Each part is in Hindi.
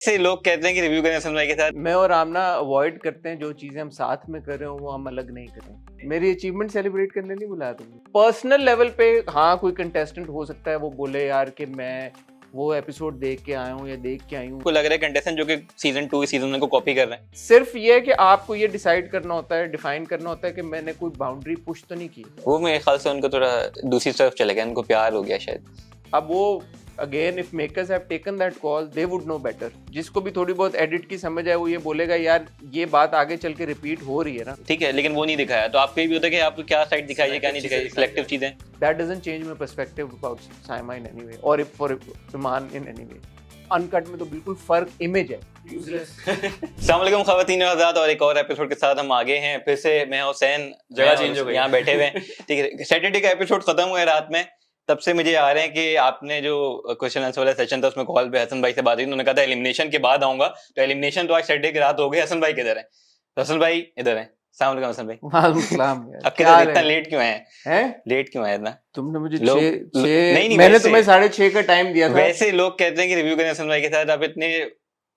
से लोग कहते हैं कि रिव्यू करें हसन भाई के साथ। मैं और आमना अवॉइड करते हैं जो चीजें हम साथ में कर रहे हो वो हम अलग नहीं करें। मेरी अचीवमेंट सेलिब्रेट करने नहीं बुलाया तुमने। पर्सनल लेवल पे हाँ कोई कंटेस्टेंट हो सकता है वो बोले यार कि मैं वो एपिसोड देख के आया हूँ या देख के आई हूँ। को लग रहा है कंटेस्टेंट जो कि सीजन 2 सीजन 1 को कॉपी कर रहे हैं। सिर्फ ये है कि आपको ये डिसाइड करना होता है, डिफाइन करना होता है कि मैंने कोई बाउंड्री पुश तो नहीं की। वो मेरे ख्याल से उनको थोड़ा दूसरी तरफ चले गया, उनको प्यार हो गया शायद। अब वो again if makers have taken that call they would know better. जिसको भी थोड़ी बहुत एडिट की समझ है वो ये बोलेगा यार ये बात आगे चल के रिपीट हो रही है ना। ठीक है, लेकिन वो नहीं दिखाया तो आपको ये भी होता है कि आपको क्या साइड दिखाई है क्या नहीं दिखाई, सिलेक्टिव चीजें। That doesn't change my perspective about Saima in any way or if for Iman in any way. Uncut में तो बिल्कुल फर्क इमेज है। अस्सलाम वालेकुम ख़वातीन और हज़रात, और एक और एपिसोड के साथ हम आगे हैं। फिर से मैं हुसैन जगह चेंज हो गई, यहाँ बैठे हुए हैं। ठीक है, सैटरडे का एपिसोड खत्म हुआ है रात में, तब से मुझे आ रहे हैं कि आपने जो क्वेश्चन आंसर वाला सेशन था उसमें कॉल पे हसन भाई से बात हुई, उन्होंने कहा था एलिमिनेशन के बाद आऊंगा। तो एलिमिनेशन तो आज सैटरडे की रात हो गई। हसन भाई किधर है? तो हसन भाई इधर है। अस्सलाम वालेकुम हसन भाई। वालेकुम सलाम यार। अब क्या इतना लेट क्यों आए हैं? लेट क्यों आए इतना? तुमने मुझे लोग- नहीं, मैंने वैसे- तुम्हें 6:30 का टाइम दिया था। वैसे लोग कहते हैं कि रिव्यू करें हसन भाई के साथ, आप इतने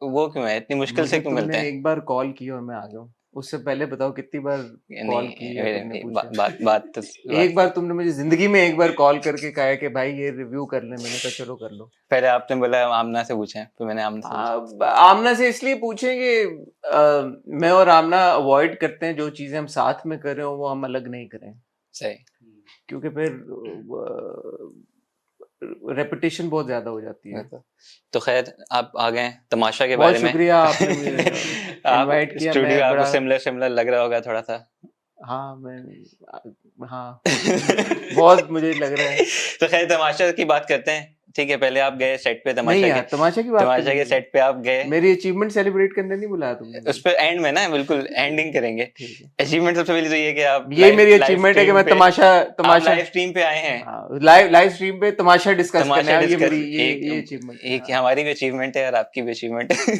वो क्यों है, इतनी मुश्किल से मुझे क्यों मिलते तुमने हैं? एक बार कॉल की और मैं आ गया हूँ। उससे पहले बताओ कितनी बार कॉल की है तुमने पूछा? बात एक बार तुमने मुझे जिंदगी में एक बार कॉल करके कहा है कि भाई ये रिव्यू कर ले। मैंने कहा चलो कर लो। पहले आपने बोला आमना से पूछें, तो मैंने आमना से पूछा। आमना से इसलिए पूछें कि मैं और आमना अवॉइड करते हैं जो चीजें हम साथ में कर रहे हो वो हम अलग नहीं करें। सही। क्योंकि फिर रेपिटेशन बहुत ज्यादा हो जाती है। तो खैर आप आ गए तमाशा के बहुत बारे में। शुक्रिया आपने मुझे आप इनवाइट किया। स्टूडियो मैं आपको बड़ा सिमिलर लग रहा होगा थोड़ा सा। हाँ मैं हाँ बहुत मुझे लग रहा है। तो खैर तमाशा की बात करते हैं। ठीक है, पहले आप गए सेट पे नहीं तमाशा यार तमाशा की बात तमाशा करनी के है। सेट पे आप गए। मेरी अचीवमेंट सेलिब्रेट करने नहीं बुलाया तुमने। उस पे एंड में ना बिल्कुल एंडिंग करेंगे। ठीक है। अचीवमेंट सबसे पहले तो ये कि आप ये मेरी अचीवमेंट है कि मैं तमाशा लाइव स्ट्रीम पे आए हैं। लाइव स्ट्रीम पे तमाशा डिस्कस करने आया। ये मेरी ये एक अचीवमेंट एक हमारी भी अचीवमेंट है और आपकी भी अचीवमेंट है।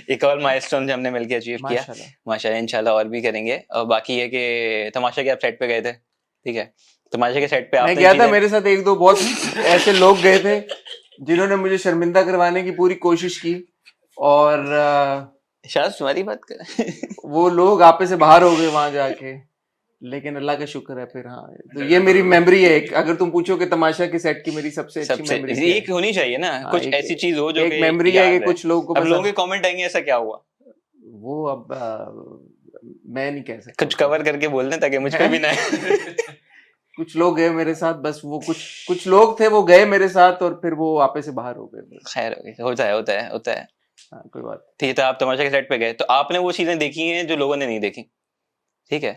एक और माइलस्टोन हमने मिलकर अचीव किया माशाल्लाह। माशाल्लाह। इंशाल्लाह और भी करेंगे। और बाकी ये कि तमाशा के आप सेट पे गए थे। ठीक है, तमाशा के सेट पे मैं आपने गया था, मेरे साथ एक दो बहुत ऐसे लोग गए थे जिन्होंने मुझे शर्मिंदा करवाने की पूरी कोशिश की और शायद तुम्हारी बात कर। वो लोग आपे से बाहर हो गए वहां जाके। लेकिन अल्लाह का शुक्र है फिर। हाँ तो ये मेरी मेमोरी है एक। अगर तुम पूछो कि तमाशा के सेट की मेरी सबसे अच्छी मेमोरी एक होनी चाहिए ना। हाँ, कुछ ऐसी चीज हो जो एक मेमोरी है कि कुछ लोगों को अब लोगों के कमेंट आएंगे ऐसा क्या हुआ वो अब मैं नहीं कह सकता। कुछ कवर करके बोल दें ताकि मुझ पे भी ना कुछ लोग गए मेरे साथ, बस वो कुछ लोग थे वो गए मेरे साथ और फिर वो आपे से बाहर हो गए। खैर होता है। हाँ कोई बात। ठीक है, तो आप तमाशा के सेट पे गए तो आपने वो चीजें देखी हैं जो लोगों ने नहीं देखी। ठीक है,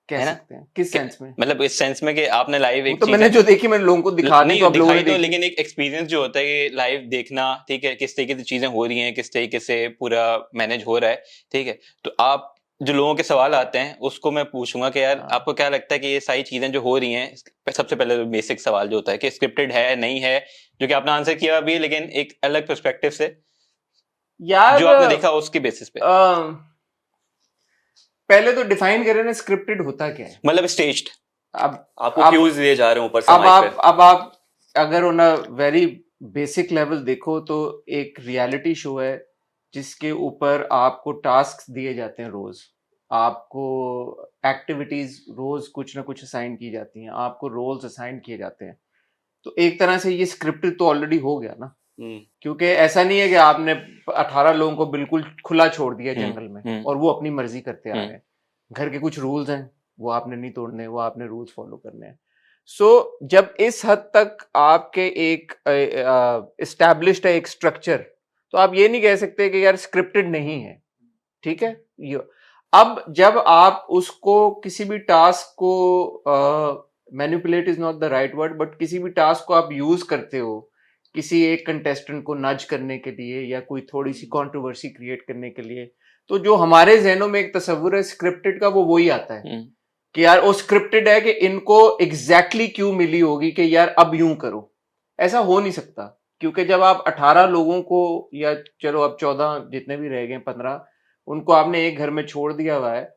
कह सकते हैं किस सेंस में? मतलब इस सेंस में कि आपने लाइव एक तो मैंने जो देखी मैंने लोगों को दिखा दी। तो दिखाई तो, लेकिन एक एक्सपीरियंस जो होता है लाइव देखना, ठीक है, किस तरीके से चीजें हो रही हैं, किस तरीके से पूरा मैनेज हो रहा है। ठीक है, तो आप जो लोगों के सवाल आते हैं उसको मैं पूछूंगा कि यार आपको क्या लगता है कि ये सारी चीजें जो हो रही हैं। सबसे पहले तो बेसिक सवाल जो होता है कि स्क्रिप्टेड है नहीं है, जो कि आपने आंसर किया अभी, लेकिन एक अलग पर्सपेक्टिव से यार जो आपने देखा उसके बेसिस पे। पहले तो डिफाइन करें ना स्क्रिप्टेड होता क्या है। मतलब स्टेज्ड। अब आपको क्यूज दिए जा रहे हैं ऊपर से अब आप अगर on a very basic level देखो तो एक रियलिटी शो है जिसके ऊपर आपको टास्क दिए जाते हैं। रोज आपको एक्टिविटीज रोज कुछ ना कुछ असाइन की जाती हैं, आपको रोल्स असाइन किए जाते हैं। तो एक तरह से ये स्क्रिप्टेड तो ऑलरेडी हो गया ना। क्योंकि ऐसा नहीं है कि आपने 18 लोगों को बिल्कुल खुला छोड़ दिया जंगल में और वो अपनी मर्जी करते आ रहे हैं। घर के कुछ रूल्स हैं वो आपने नहीं तोड़ने, वो आपने रूल्स फॉलो करने हैं। सो जब इस हद तक आपके एक एस्टैब्लिश्ड है एक स्ट्रक्चर, तो आप ये नहीं कह सकते कि यार स्क्रिप्टेड नहीं है। ठीक है, अब जब आप उसको किसी भी टास्क को manipulate is not the right word, but किसी भी टास्क को आप यूज करते हो किसी एक कंटेस्टेंट को नज करने के लिए या कोई थोड़ी सी कंट्रोवर्सी क्रिएट करने के लिए, तो जो हमारे जहनों में एक तस्वुर है स्क्रिप्टेड का वो वही आता है कि यार वो स्क्रिप्टेड है कि इनको एग्जैक्टली क्यों मिली होगी कि यार अब यूं करो। ऐसा हो नहीं सकता क्योंकि जब आप 18 लोगों को या चलो अब 14 जितने भी रह गए 15 उनको आपने एक घर में छोड़ दिया हुआ है।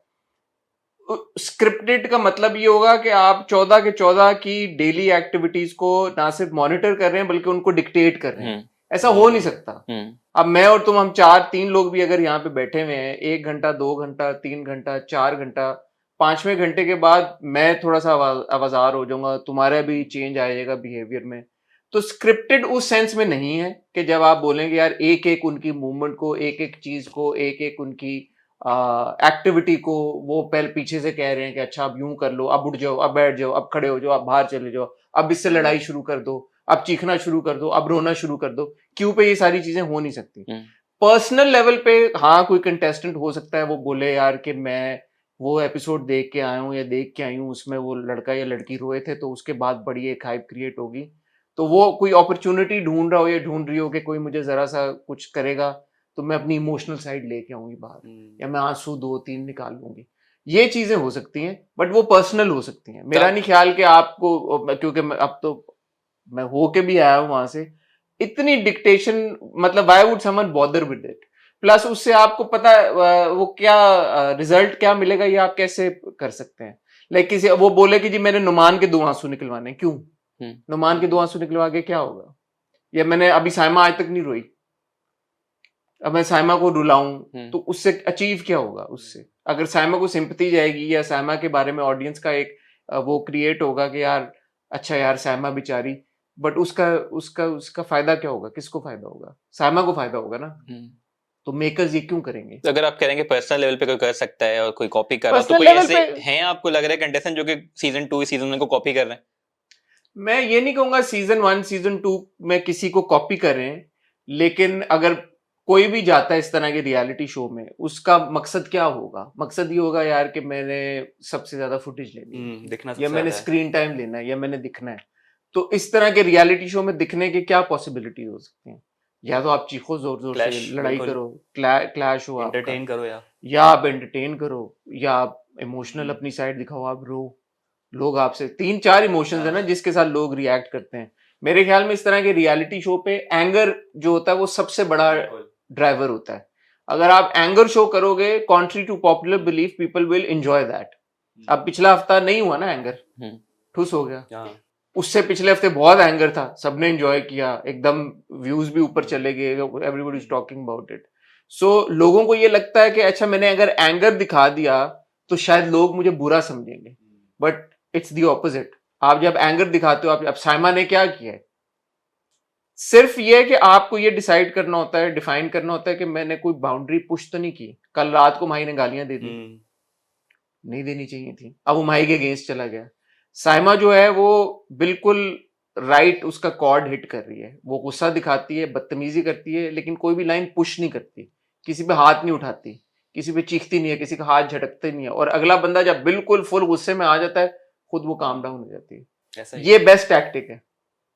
स्क्रिप्टेड का मतलब ये होगा कि आप 14 के 14 की डेली एक्टिविटीज को ना सिर्फ मॉनिटर कर रहे हैं बल्कि उनको डिक्टेट कर रहे हैं। ऐसा हो नहीं सकता। हम्म, अब मैं और तुम, हम तीन लोग भी अगर यहाँ पे बैठे हुए हैं, 1 घंटा 2 घंटा 3 घंटा 4 घंटा, 5वें घंटे के बाद मैं थोड़ा सा आवाजार हो जाऊंगा, तुम्हारा भी चेंज आएगा बिहेवियर में। तो स्क्रिप्टेड उस सेंस में नहीं है कि जब आप बोलेंगे यार एक एक उनकी मूवमेंट को, एक एक चीज को, एक एक उनकी एक्टिविटी को वो पहले पीछे से कह रहे हैं कि अच्छा अब यूं कर लो, अब उठ जाओ, अब बैठ जाओ, अब खड़े हो जाओ, अब बाहर चले जाओ, अब इससे लड़ाई शुरू कर दो, अब चीखना शुरू कर दो, अब रोना शुरू कर दो। क्यों पे ये सारी चीजें हो नहीं सकती। पर्सनल लेवल पे हाँ कोई कंटेस्टेंट हो सकता है वो बोले यार कि मैं वो एपिसोड देख के आया हूँ या देख के आई हूँ, उसमें वो लड़का या लड़की रोए थे तो उसके बाद बड़ी एक हाइप क्रिएट होगी, तो वो कोई अपॉर्चुनिटी ढूंढ रहा हो या ढूंढ रही हो कि कोई मुझे जरा सा कुछ करेगा तो मैं अपनी इमोशनल साइड लेके आऊंगी बाहर, या मैं आंसू 2-3 निकाल लूंगी। ये चीजें हो सकती हैं, बट वो पर्सनल हो सकती हैं। मेरा नहीं ख्याल कि आपको, क्योंकि अब तो मैं होके भी आया हूं वहां से, इतनी डिक्टेशन, मतलब why would someone bother with it. Plus उससे आपको पता है वो क्या रिजल्ट क्या मिलेगा, ये आप कैसे कर सकते हैं। लाइक किसी वो बोले कि जी मैंने नुमान के 2 आंसू निकलवाने, क्यों नुमान के 2 आंसू निकलवा के क्या होगा, या मैंने अभी साइमा आज तक नहीं रोई, अब मैं साइमा को रुलाऊं तो उससे अचीव क्या होगा। उससे अगर साइमा को सिंपैथी जाएगी या साइमा के बारे में ऑडियंस का एक वो क्रिएट होगा कि यार अच्छा यार साइमा बेचारी, बट उसका उसका उसका फायदा क्या होगा, किसको फायदा होगा, साइमा को फायदा होगा ना। तो मेकर्स ये क्यों करेंगे। तो अगर आप कहेंगे पर्सनल लेवल पे कोई कर सकता है और कोई कॉपी कर रहा है, तो पर्सनल कोई लेवल ऐसे पे हैं आपको लग रहा है कंटेस्टेंट जो कि सीजन 2 सीजन 1 को कॉपी कर रहे हैं? मैं ये नहीं कहूंगा सीजन 1 सीजन 2 में किसी को कॉपी कर रहे हैं, लेकिन अगर कोई भी जाता है इस तरह के रियलिटी शो में, उसका मकसद क्या होगा, मकसद ये होगा यार कि मैंने सबसे ज्यादा फुटेज लेनी है, दिखना या मैंने सबसे स्क्रीन टाइम लेना है, या मैंने दिखना है। तो इस तरह के रियलिटी शो में दिखने के क्या पॉसिबिलिटी हो सकती हैं। या तो आप चीखो जोर जोर से, Clash, लड़ाई बिल्कुल। करो, क्लैश हो आपका, एंटरटेन करो या आप एंटरटेन करो, या आप इमोशनल अपनी साइड दिखाओ, आप रो। लोग आपसे 3-4 इमोशंस है ना जिसके साथ लोग रिएक्ट करते हैं। मेरे ख्याल में इस तरह के रियलिटी शो पे एंगर जो होता है वो सबसे बड़ा ड्राइवर होता है। अगर आप एंगर शो करोगे contrary to popular belief, people will enjoy that. अब पिछला हफ्ता नहीं हुआ ना एंगर, ठुस हो गया। उससे पिछले हफ्ते बहुत एंगर था, सबने एंजॉय किया, एकदम व्यूज भी ऊपर चले गए, everybody is talking about it. So लोगों को ये लगता है कि अच्छा मैंने अगर एंगर दिखा दिया तो शायद लोग मुझे बुरा समझेंगे, बट इट्स दी ऑपोजिट। आप जब एंगर दिखाते हो, आप अब साइमा ने क्या किया है, सिर्फ ये है कि आपको ये डिसाइड करना होता है, डिफाइन करना होता है कि मैंने कोई बाउंड्री पुश तो नहीं की। कल रात को माही ने गालियां दे दी, नहीं देनी चाहिए थी, अब वो माही के अगेंस्ट चला गया। साइमा जो है वो बिल्कुल राइट, उसका कॉर्ड हिट कर रही है, वो गुस्सा दिखाती है, बदतमीजी करती है, लेकिन कोई भी लाइन पुश नहीं करती, किसी पे हाथ नहीं उठाती, किसी पे चीखती नहीं है, किसी का हाथ झटकते नहीं है। और अगला बंदा जब बिल्कुल फुल गुस्से में आ जाता है, खुद वो काम डाउन हो जाती है। ये बेस्ट टैक्टिक है।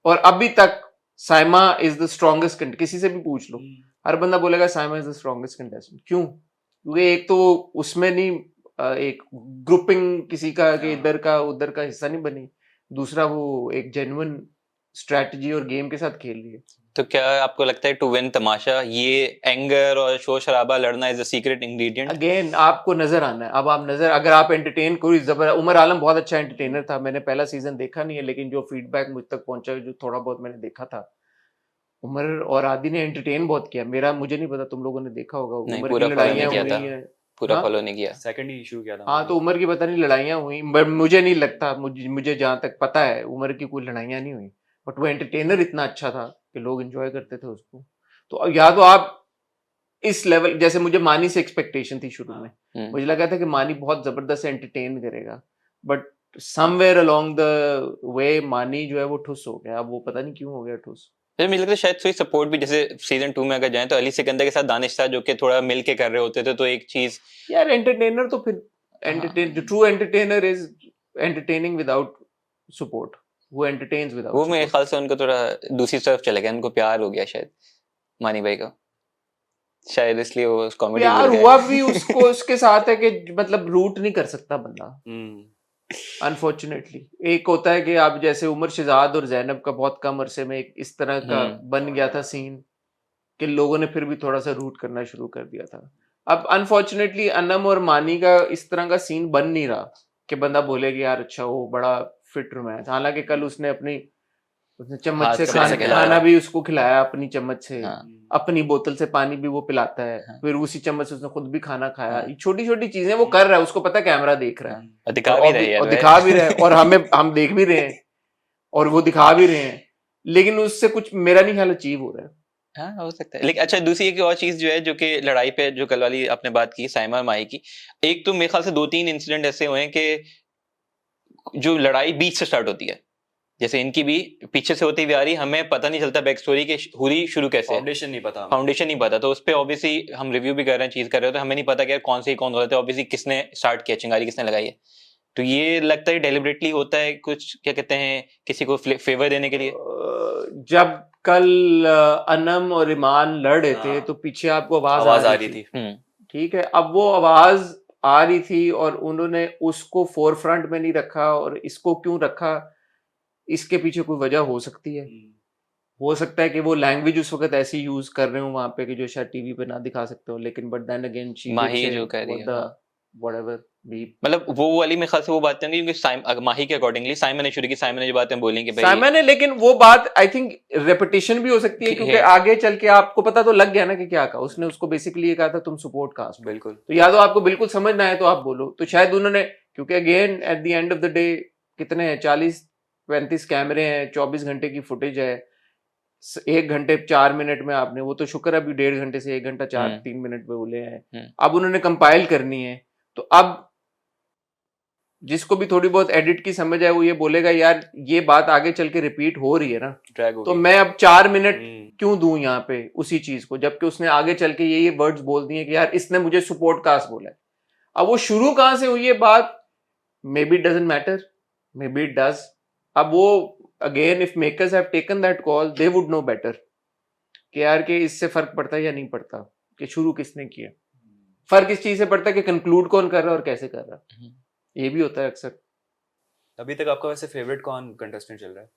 और अभी तक साइमा इज द स्ट्रॉन्गेस्ट, किसी से भी पूछ लो, हर बंदा बोलेगा Saima is the strongest contestant. क्यों? क्योंकि एक तो उसमें नहीं एक ग्रुपिंग किसी का कि इधर का उधर का हिस्सा नहीं बनी, दूसरा वो एक जेन्युइन स्ट्रेटजी और गेम के साथ खेल रही है। तो क्या आपको लगता है टू विन तमाशा ये एंगर और शोर शराबा लड़ना is the secret ingredient? Again आपको नजर आना है। अब आप नजर, अगर आप एंटरटेन कोई जबर, उमर आलम बहुत अच्छा एंटरटेनर था, मैंने पहला सीजन देखा नहीं है, लेकिन जो फीडबैक मुझ तक पहुंचा, जो थोड़ा बहुत मैंने देखा था, उमर और आदि ने एंटरटेन बहुत किया। मेरा मुझे नहीं पता, तुम लोगों ने देखा होगा, उमर की लड़ाइयां हुई है, पूरा फॉलो नहीं किया, सेकंड ही शुरू किया था। हाँ तो उमर की पता नहीं लड़ाइयां हुई, बट मुझे नहीं लगता, मुझे जहां तक पता है उमर की कोई लड़ाइयां नहीं हुई, बट वो एंटरटेनर इतना अच्छा था कि लोग एंजॉय करते थे उसको। तो या तो आप इस लेवल, जैसे मुझे मानी से एक्सपेक्टेशन थी शुरू में, मुझे लगा था कि मानी बहुत जबरदस्त एंटरटेन करेगा, but somewhere along the way मानी जो है वो ठुस हो गया। अब वो पता नहीं क्यों हो गया ठुस। मुझे लगता है शायद थोड़ी सपोर्ट भी, जैसे सीजन 2 में अगर जाए तो अली सिकंदर के साथ दानिश था जो कि थोड़ा मिल के कर रहे होते थे, तो एक चीज यार एंटरटेनर तो फिर एंटरटेन, जो true entertainer is entertaining without support, वो एंटरटेन्स विदाउट। वो मेरे ख्याल से उनको थोड़ा दूसरी तरफ चले गया, उनको प्यार हो गया शायद मानी भाई का, शायद इसलिए वो कॉमेडी प्यार हुआ भी उसको उसके साथ है कि मतलब रूट नहीं कर सकता बंदा अनफॉर्चुनेटली। एक होता है कि आप जैसे उमर शहजाद और जैनब का बहुत कम अरसे में एक इस तरह का बन गया था सीन कि लोगों ने फिर भी थोड़ा सा रूट करना शुरू कर दिया था। अब अनफॉर्चुनेटली अनम और मानी का इस तरह का सीन बन नहीं रहा कि बंदा बोले कि यार अच्छा वो बड़ा फिट रोमांस। हालांकि कल उसने अपनी उसने चम्मच हाथ से से खिलाया। खाना भी उसको खिलाया अपनी चम्मच से, हाँ। अपनी बोतल से पानी भी वो पिलाता है, हाँ। फिर उसी चम्मच से उसने खुद भी खाना खाया। हाँ। ये छोटी छोटी चीजें वो कर रहा है, उसको पता है कैमरा देख रहा है, और दिखा भी रही है और दिखा भी रहा है, और हम देख भी रहे हैं, और वो दिखा भी रहे हैं, लेकिन उससे कुछ मेरा नहीं ख्याल अचीव हो रहा है। हाँ, हो सकता है। लेकिन अच्छा, दूसरी एक और चीज जो है, जो कि लड़ाई पे जो कल वाली आपने बात की साइमा और माही की, एक तो मेरे ख्याल से 2-3 इंसिडेंट ऐसे हुए हैं कि जो लड़ाई बीच से स्टार्ट होती है, जैसे इनकी भी पीछे से होती हुई आ रही, हमें पता नहीं चलता बैक स्टोरी के हुई शुरू कैसे, फाउंडेशन नहीं पता हमें। फाउंडेशन नहीं पता, तो उस पे ऑब्वियसली हम रिव्यू भी कर रहे हैं, चीज कर रहे हो, तो हमें नहीं पता कि यार कौन से कौन गलत है, ऑब्वियसली किसने स्टार्ट किया, चिंगारी किसने लगाई है। तो ये लगता है डेलिबरेटली होता है कुछ, क्या कहते हैं, किसी को फेवर देने के लिए। जब कल अनम और ईमान लड़ रहे थे हाँ। तो पीछे आपको आवाज आ आ रही रही थी, थी। ठीक है। अब वो आवाज आ रही थी और उन्होंने उसको फोर फ्रंट में नहीं रखा, और इसको क्यों रखा, इसके पीछे कोई वजह हो सकती है। हो सकता है कि वो लैंग्वेज उस वक्त ऐसी यूज कर रहे हो वहां पे कि जो शायद टीवी पे ना दिखा सकते हो, लेकिन बट देन अगेन माही जो कह रही है, व्हाटएवर भी, मतलब वो वाली में खास वो बातें होंगी, क्योंकि माही के अकॉर्डिंगली साइमन ने शुरू की, साइमन ने जो बातें बोली कि भाई साइमन है, लेकिन वो बात आई थिंक रेपिटेशन भी हो सकती है, क्योंकि आगे चल के आपको पता तो लग गया ना कि क्या कहा उसने। उसको बेसिकली ये कहा था तुम सपोर्ट कास्ट, बिल्कुल। तो या तो आपको बिल्कुल समझ ना आए तो आप बोलो, तो शायद उन्होंने, क्योंकि again at the end of the day कितने हैं, 40-35 कैमरे हैं, 24 घंटे की फुटेज है, 1 घंटे 4 मिनट में आपने, वो तो शुक्र है अभी 1.5 घंटे से 1 घंटा 4-3 मिनट में बोले हैं, अब उन्होंने कंपाइल करनी है। तो अब जिसको भी थोड़ी बहुत एडिट की समझ है वो ये बोलेगा यार ये बात आगे चल के रिपीट हो रही है ना, तो मैं अब 4 मिनट क्यों दूं यहाँ पे उसी चीज को, जबकि उसने आगे चल के ये वर्ड्स बोल दिए कि यार इसने मुझे सपोर्ट कास्ट बोला है। अब वो शुरू कहां से हुई है बात, may be doesn't matter, may be it does. अब वो again if makers have taken that call they would know better कि यार कि इससे फर्क पड़ता है या नहीं पड़ता कि शुरू किसने किया। फर्क इस चीज से पड़ता है कि कंक्लूड कौन कर रहा है और कैसे कर रहा है, ये भी होता है अक्सर। अभी तक आपका वैसे फेवरेट कौन कंटेस्टेंट चल रहा है,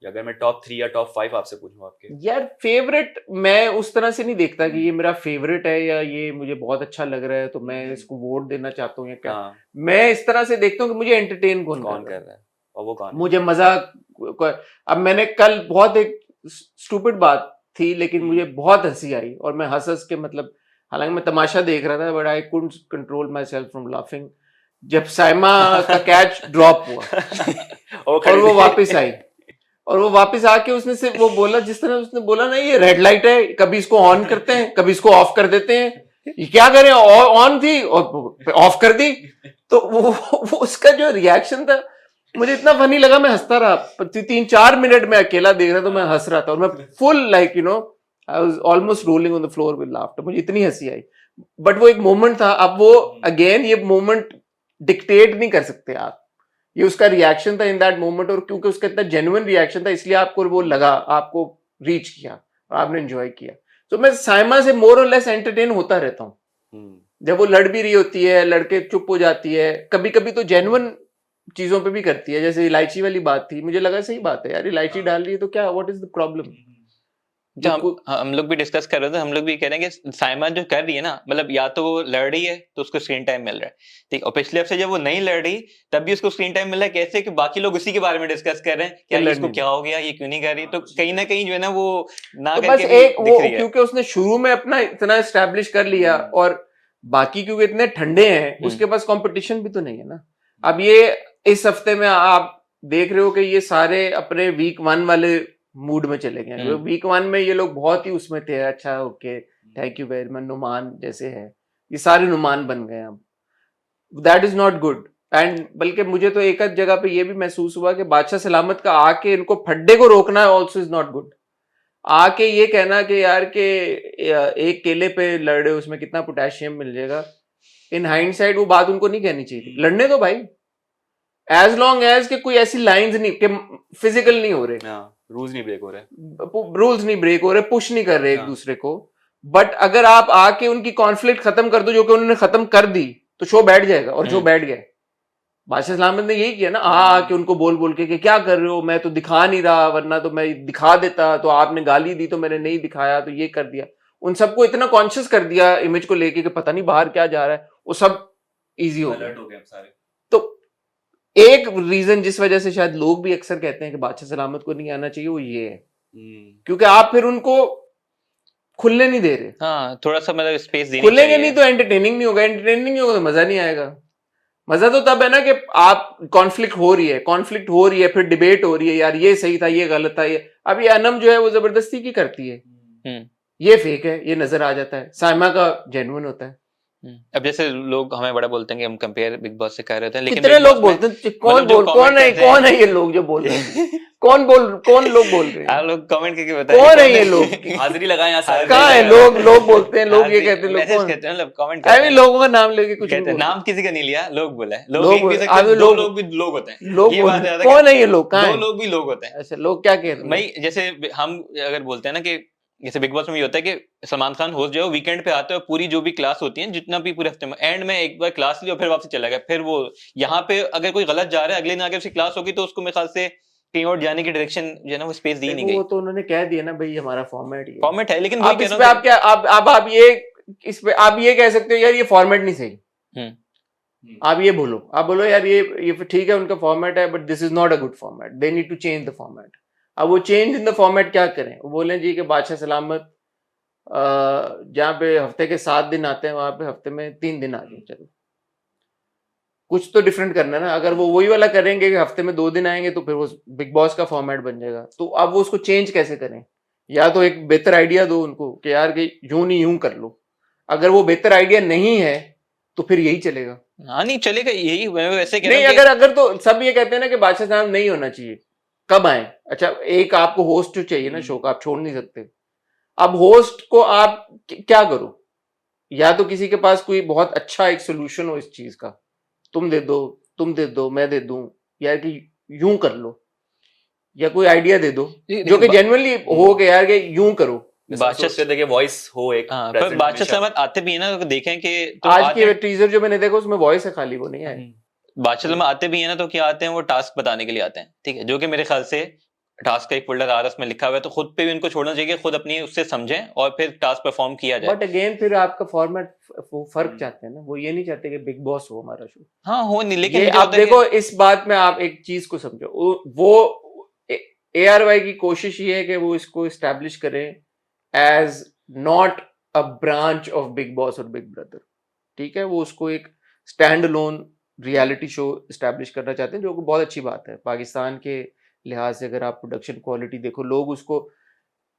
अगर मैं टॉप 3 या टॉप 5 आपसे पूछूं आपके? यार फेवरेट मैं उस तरह से नहीं देखता कि ये मेरा फेवरेट है या ये मुझे बहुत अच्छा लग रहा है तो मैं इसको वोट देना चाहता हूँ या क्या। मैं इस तरह से देखता हूँ कि मुझे एंटरटेन कौन कर रहा है और वो कौन है? मुझे मजा। अब मैंने कल बहुत एक स्टूपिड बात थी लेकिन मुझे बहुत हंसी आई और मैं हंस हंस के, मतलब हालांकि मैं तमाशा देख रहा था but I couldn't control my self from laughing, जब साइमा का कैच ड्रॉप हुआ और वो वापस आई और वो वापस आके उसने सिर्फ वो बोला जिस तरह उसने बोला ना, ये रेड लाइट है, कभी इसको ऑन करते हैं कभी इसको ऑफ कर देते हैं, ये क्या करें, ऑन थी और ऑफ कर दी। तो वो उसका जो रिएक्शन था मुझे इतना फनी लगा, मैं हंसता रहा 3-4 मिनट में अकेला देख रहा तो मैं हंस रहा था और मैं full like you know I was almost rolling on the floor with laughter, मुझे इतनी हंसी आई। बट वो एक मोमेंट था। अब वो अगेन ये मोमेंट डिक्टेट नहीं कर सकते आप, ये उसका रिएक्शन था इन दैट मोमेंट, और क्योंकि उसका इतना जेन्युइन रिएक्शन था इसलिए आपको वो लगा, आपको रीच किया और आपने एंजॉय किया। तो मैं साइमा से मोर और लेस एंटरटेन होता रहता हूँ जब वो लड़ भी रही होती है, लड़के चुप हो जाती है, कभी कभी तो जेन्युइन चीजों पे भी करती है, जैसे इलायची वाली बात थी, मुझे लगा सही बात है यार, इलायची डाल रही है तो क्या, व्हाट इज द प्रॉब्लम। हम लोग भी डिस्कस कर रहे थे, हम लोग भी कह रहे हैं कि साइमा जो कर रही है ना, मतलब या तो वो लड़ रही है तो उसको स्क्रीन टाइम मिल रहा है, ठीक, और पिछले हफ्ते जब वो नहीं लड़ रही तब भी उसको स्क्रीन टाइम मिल रहा है, कैसे कि बाकी लोग उसी के बारे में डिस्कस कर रहे हैं कि इसको क्या हो गया, ये क्यों नहीं कर रही, तो कहीं ना कहीं जो है ना वो ना तो करके बस एक दिख वो रही है। क्योंकि उसने शुरू में अपना इतना एस्टैब्लिश कर लिया और बाकी क्योंकि इतने ठंडे हैं उसके पास कंपटीशन भी तो नहीं है ना। अब ये इस हफ्ते में आप देख रहे हो कि ये सारे अपने वीक 1 वाले मूड में चले गए। वीक 1 में ये लोग बहुत ही उसमें थे, अच्छा okay thank you very much, Numan जैसे है, ये सारे नुमान बन गए। अब that is not good. And बल्कि मुझे तो एक जगह पे ये भी महसूस हुआ कि बादशाह सलामत का आके इनको फड्डे को रोकना ऑल्सो इज नॉट गुड। आके ये कहना कि यार के एक केले पे लड़ रहे उसमें कितना पोटेशियम मिल जाएगा, इन हाइंडसाइड वो बात उनको नहीं कहनी चाहिए थी। लड़ने दो भाई, एज लॉन्ग एज के कोई ऐसी लाइंस नहीं कि फिजिकल नहीं हो रहे, रूल्स नहीं ब्रेक हो रहे, रूल्स नहीं ब्रेक हो रहे, पुश नहीं कर रहे एक दूसरे को, बट अगर आप आके उनकी कॉन्फ्लिक्ट खत्म कर दो जो कि उन्होंने खत्म कर दी तो शो बैठ जाएगा। और जो बैठ गया बादशाह सलामत ने यही किया ना, आके उनको बोल बोल के कि क्या कर रहे हो, मैं तो दिखा नहीं रहा, वरना तो मैं दिखा देता, तो आपने गाली दी तो मैंने नहीं दिखाया, तो ये कर दिया। उन सबको इतना कॉन्शियस कर दिया इमेज को लेके कि पता नहीं बाहर क्या जा रहा है, वो सब इजी हो गया। सारे। तो एक रीजन जिस वजह से शायद लोग भी अक्सर कहते हैं कि बादशाह सलामत को नहीं आना चाहिए वो ये है क्योंकि आप फिर उनको खुलने नहीं दे रहे। हाँ, थोड़ा सा मतलब स्पेस देनी खुलेंगे चाहिए। नहीं तो एंटरटेनिंग नहीं होगा, एंटरटेनिंग नहीं होगा तो मजा नहीं आएगा। मजा तो तब है ना कि आप कॉन्फ्लिक्ट हो रही है फिर डिबेट हो रही है, यार ये सही था ये गलत था, ये अब ये अनम जो है वो जबरदस्ती की करती है, ये फेक है, ये नजर आ जाता है, साइमा का जेन्युइन होता है। अब जैसे लोग हमें बड़ा बोलते हैं कि हम कंपेयर बिग बॉस से कर रहे थे, लेकिन कितने Big लोग Boss में बोलते हैं, मतलब जो कौन comment है करते हैं- कौन है ये लोग जो बोल रहे हैं कौन लोग बोल रहे हैं, आप लोग कमेंट करके बताइए कौन है ये लोग, हाजिरी लगाएं यहाँ सारे। कहाँ है लोग बोलते हैं, लोग ये कहते हैं, लोग मैसेज कौन कहते हैं, मतलब कमेंट आई करते मीन हैं, लोगों का नाम लेके कुछ कहते हैं, नहीं नाम किसी का नहीं लिया, लोग बोला है, लोग लोग एक भी बोल- सकते हैं, अभी दो लोग- लोग भी लोग होते हैं, लोग ये बोल- बात याद है कौन कि है ये लोग, कहाँ दो है? लोग भी लोग होते हैं। अच्छा लोग क्या कह रहे हैं? भाई जैसे हम अगर बोलते हैं ना कि जैसे बिग बॉस में ये होता है कि सलमान खान होस्ट जो है वीकेंड पे आते हैं और पूरी जो भी क्लास होती है जितना भी पूरे हफ्ते में एंड में एक बार क्लास ली और फिर वापस चला गया, फिर वो यहाँ पे अगर कोई गलत जा रहा है अगले दिन आगे उसकी क्लास होगी तो उसको मेरे ख्याल से कहीं और जाने की डायरेक्शन जो है ना वो स्पेस दी नहीं देखो, वो गई। तो उन्होंने कह दिया ना भाई हमारा फॉर्मेट ये फॉर्मेट है, लेकिन वही अब कह इस रहा पे हूँ आप क्या आप ये इस पे आप ये कह सकते हो यार ये फॉर्मेट नहीं सही, आप ये बोलो, आप बोलो यार ये ठीक है उनका फॉर्मेट है but this is not a good format, they need to change the format. अब वो चेंज इन द फॉर्मेट क्या करें, वो बोले जी कि बादशाह सलामत जहाँ पे हफ्ते के 7 दिन आते हैं वहां पे हफ्ते में 3 दिन आ जाए, चलो कुछ तो डिफरेंट करना है ना। अगर वो वही वाला करेंगे कि हफ्ते में 2 दिन आएंगे तो फिर वो बिग बॉस का फॉर्मेट बन जाएगा। तो अब वो उसको चेंज कैसे करें, या तो एक बेहतर आइडिया दो उनको कि यार कि यूं नहीं यूं कर लो। अगर वो बेहतर आइडिया नहीं है तो फिर यही चलेगा। हाँ नहीं चलेगा, यही मैं वैसे कह नहीं रहा हूँ अगर तो सब ये कहते हैं ना कि बादशाह साहब नहीं होना चाहिए, कब आए? अच्छा एक आपको होस्ट जो चाहिए ना शो का, आप छोड़ नहीं सकते। अब होस्ट को आप क्या करो, या तो किसी के पास कोई बहुत अच्छा एक सोल्यूशन हो इस चीज का, तुम दे दो मैं दे दूं, या कि यूं कर लो, या कोई आइडिया दे दो जो कि जेन्युइनली हो कि यार कि यूं करो। बादशाह सोचते थे कि वॉइस हो एक हाँ, पर present बादशाह हमेशा। साहब आते भी है ना तो देखें कि तो आज आते की टीजर जो मैंने देखा उसमें वॉइस है खाली, वो नहीं है। बादशाह साहब आते भी है ना तो क्या आते हैं, वो टास्क बताने के लिए आते हैं, ठीक है, जो कि मेरे ख्याल से टास्क का एक फोल्डर आ रहा है उसमें लिखा हुआ है, तो खुद पे भी उनको छोड़ना चाहिए, खुद अपनी उससे समझें और फिर टास्क परफॉर्म किया जाए। बट अगेन फिर आपका फॉर्मेट फर्क चाहते हैं ना, वो ये नहीं चाहते कि बिग बॉस हो हमारा शो। हाँ हो नहीं, लेकिन ये मुझे आप होता है देखो इस बात में आप एक चीज को समझो, वो ARY की कोशिश ये है कि वो इसको इस्टेब्लिश करें as not a branch of Bigg Boss और बिग ब्रदर, ठीक है, वो उसको एक stand alone reality show establish करना चाहते हैं, जो कि बहुत अच्छी बात है। पाकिस्तान के लिहाज से अगर आप प्रोडक्शन क्वालिटी देखो, लोग उसको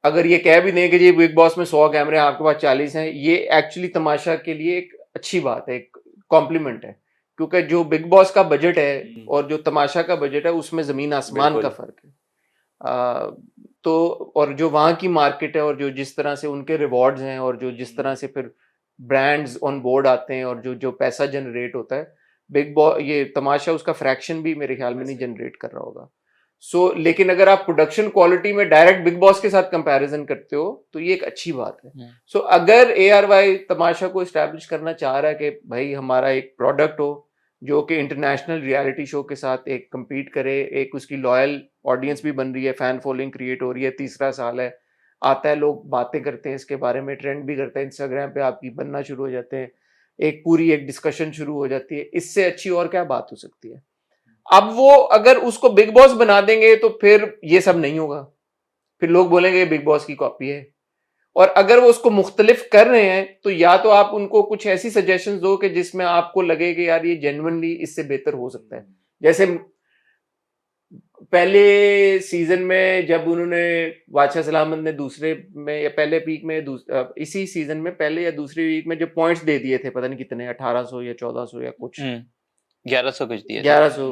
अगर ये कह भी दें कि जी बिग बॉस में 100 कैमरे हैं आपके पास 40 हैं, ये एक्चुअली तमाशा के लिए एक अच्छी बात है, एक कॉम्प्लीमेंट है, क्योंकि जो बिग बॉस का बजट है और जो तमाशा का बजट है उसमें जमीन आसमान का फर्क है। तो और जो वहाँ की मार्केट है और जो जिस तरह से उनके रिवॉर्ड्स हैं और जो जिस तरह से फिर ब्रांड्स ऑन बोर्ड आते हैं और जो पैसा जनरेट होता है, बिग बॉस ये तमाशा उसका फ्रैक्शन भी मेरे ख्याल में नहीं जनरेट कर रहा होगा। लेकिन अगर आप प्रोडक्शन क्वालिटी में डायरेक्ट बिग बॉस के साथ कंपैरिजन करते हो तो ये एक अच्छी बात है। अगर ARY तमाशा को इस्टेब्लिश करना चाह रहा है कि भाई हमारा एक प्रोडक्ट हो जो कि इंटरनेशनल रियलिटी शो के साथ एक compete करे, एक उसकी लॉयल ऑडियंस भी बन रही है, फैन फॉलोइंग क्रिएट हो रही है, 3रा साल है, आता है, लोग बातें करते हैं इसके बारे में, ट्रेंड भी करते हैं, इंस्टाग्राम पे आपकी बनना शुरू हो जाते हैं, एक पूरी एक डिस्कशन शुरू हो जाती है, इससे अच्छी और क्या बात हो सकती है। अब वो अगर उसको बिग बॉस बना देंगे तो फिर ये सब नहीं होगा, फिर लोग बोलेंगे बिग बॉस की कॉपी है। और अगर वो उसको मुख्तलिफ कर रहे हैं तो या तो आप उनको कुछ ऐसी सजेशंस दो कि जिसमें आपको लगे कि यार ये जेन्युइनली इससे बेहतर हो सकता है। जैसे पहले सीजन में जब उन्होंने बादशाह सलामत ने दूसरे में या पहले वीक में इसी सीजन में पहले या दूसरी वीक में जो पॉइंट्स दे दिए थे, पता नहीं कितने, 1800 या 1400 या कुछ 1100 कुछ दिए, 1100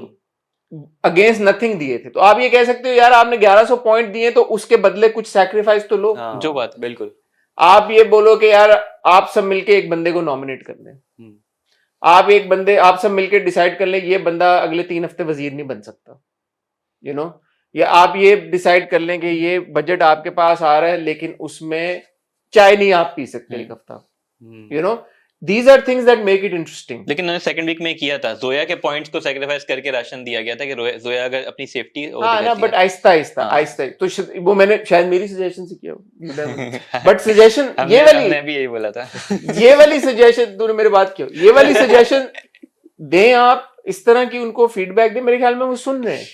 अगेंस्ट नथिंग दिए थे। तो आप ये कह सकते हो यार आपने 1100 पॉइंट दिए तो उसके बदले कुछ सैक्रिफाइस तो लो। जो बात है बिल्कुल। आप ये बोलो कि यार आप सब मिलके एक बंदे को नॉमिनेट कर लें, आप सब मिलके डिसाइड कर लें ये बंदा अगले 3 हफ्ते वजीर नहीं बन सकता, यू नो, या आप ये डिसाइड कर लें कि ये बजट आपके पास आ रहा है लेकिन उसमें चाय नहीं आप पी सकते एक हफ्ता, you know, these are things that make it interesting। लेकिन उन्होंने सेकंड वीक में किया था, जोया के पॉइंट्स को सैक्रिफाइस करके राशन दिया गया था कि जोया अगर अपनी सेफ्टी हाँ ना, बट आहिस्ता तो वो मैंने शायद मेरी सजेशन से किया, बट सजेशन ये वाली हमने भी यही बोला था ये वाली सजेशन तूने मेरी बात क्यों, ये वाली सजेशन दें आप इस तरह की उनको फीडबैक दे, मेरे ख्याल में वो सुन रहे हैं।